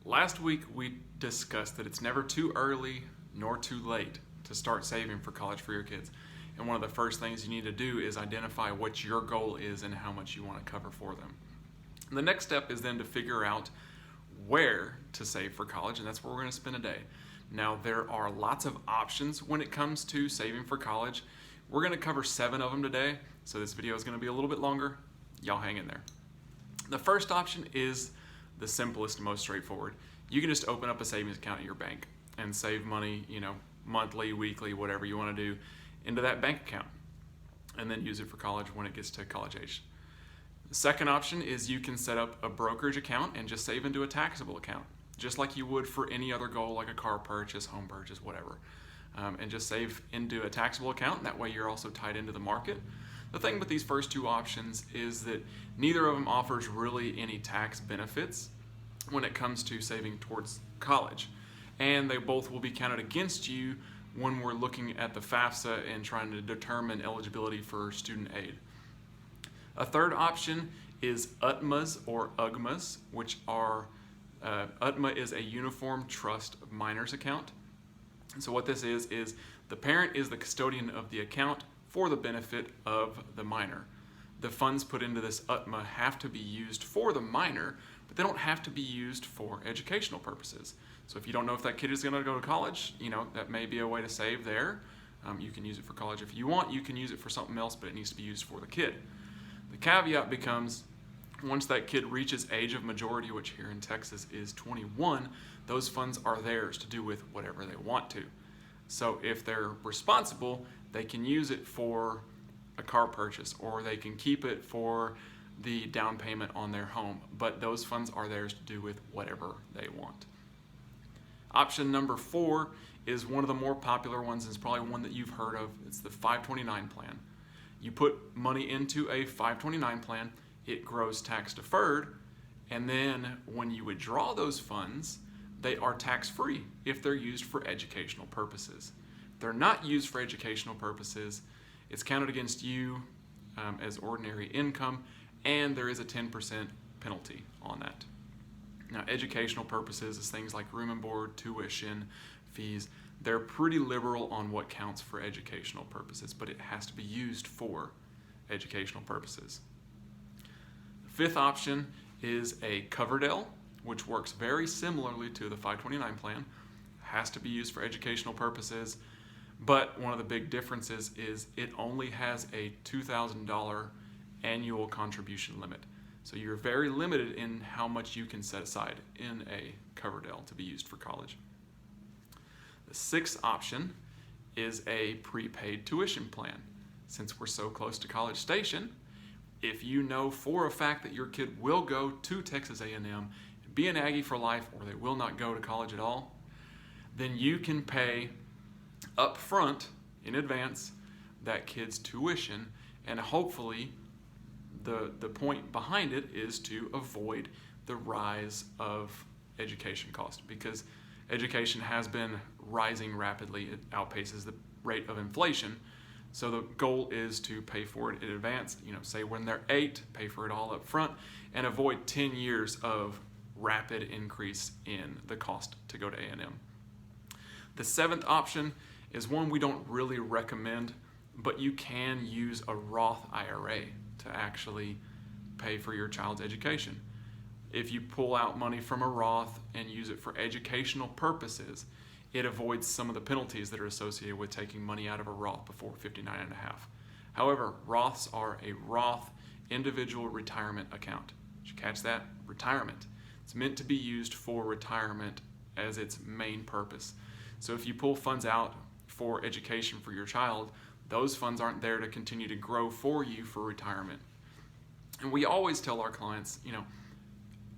Last week we discussed that it's never too early nor too late to start saving for college for your kids. And one of the first things you need to do is identify what your goal is and how much you want to cover for them. And the next step is then to figure out where to save for college, and that's where we're going to spend a day. Now, there are lots of options when it comes to saving for college. We're going to cover 7 of them today, so this video is going to be a little bit longer. Y'all hang in there. The first option is the simplest and most straightforward. You can just open up a savings account at your bank and save money, monthly, weekly, whatever you want to do, into that bank account, and then use it for college when it gets to college age. The second option is you can set up a brokerage account and just save into a taxable account, just like you would for any other goal like a car purchase, home purchase, whatever. And just save into a taxable account, and that way you're also tied into the market. The thing with these first 2 options is that neither of them offers really any tax benefits when it comes to saving towards college. And they both will be counted against you when we're looking at the FAFSA and trying to determine eligibility for student aid. A third option is UTMAs or UGMAs, which are, UTMA is a Uniform Trust Minors account. And so what this is the parent is the custodian of the account for the benefit of the minor. The funds put into this UTMA have to be used for the minor, but they don't have to be used for educational purposes. So if you don't know if that kid is going to go to college, that may be a way to save there. You can use it for college if you want. You can use it for something else, but it needs to be used for the kid. The caveat becomes, once that kid reaches age of majority, which here in Texas is 21, those funds are theirs to do with whatever they want to. So if they're responsible, they can use it for a car purchase, or they can keep it for the down payment on their home, but those funds are theirs to do with whatever they want. Option number 4 is one of the more popular ones, and it's probably one that you've heard of. It's the 529 plan. You put money into a 529 plan, it grows tax deferred, and then when you withdraw those funds, they are tax free if they're used for educational purposes. If they're not used for educational purposes, it's counted against you as ordinary income, and there is a 10% penalty on that. Now, educational purposes is things like room and board, tuition, fees. They're pretty liberal on what counts for educational purposes, but it has to be used for educational purposes. The 5th option is a Coverdell, which works very similarly to the 529 plan. Has to be used for educational purposes, but one of the big differences is it only has a $2,000 annual contribution limit. So you're very limited in how much you can set aside in a Coverdell to be used for college. The 6th option is a prepaid tuition plan. Since we're so close to College Station, if you know for a fact that your kid will go to Texas A&M and be an Aggie for life, or they will not go to college at all, then you can pay up front in advance that kid's tuition, and hopefully the point behind it is to avoid the rise of education cost, because education has been rising rapidly. It outpaces the rate of inflation. So the goal is to pay for it in advance, say when they're 8, pay for it all up front, and avoid 10 years of rapid increase in the cost to go to A&M. The 7th option is one we don't really recommend, but you can use a Roth IRA to actually pay for your child's education. If you pull out money from a Roth and use it for educational purposes, it avoids some of the penalties that are associated with taking money out of a Roth before 59 and a half. However, Roths are a Roth individual retirement account. Did you catch that? Retirement. It's meant to be used for retirement as its main purpose. So if you pull funds out for education for your child, those funds aren't there to continue to grow for you for retirement. And we always tell our clients,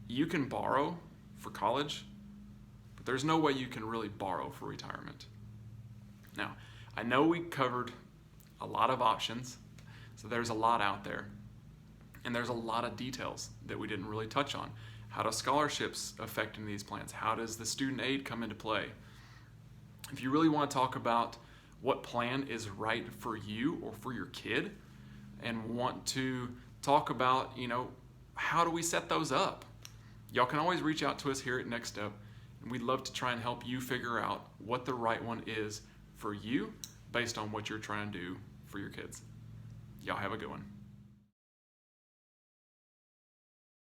you can borrow for college, but there's no way you can really borrow for retirement. Now, I know we covered a lot of options, so there's a lot out there. And there's a lot of details that we didn't really touch on. How do scholarships affect in these plans? How does the student aid come into play? If you really want to talk about what plan is right for you or for your kid, and want to talk about, how do we set those up? Y'all can always reach out to us here at Next Step, and we'd love to try and help you figure out what the right one is for you based on what you're trying to do for your kids. Y'all have a good one.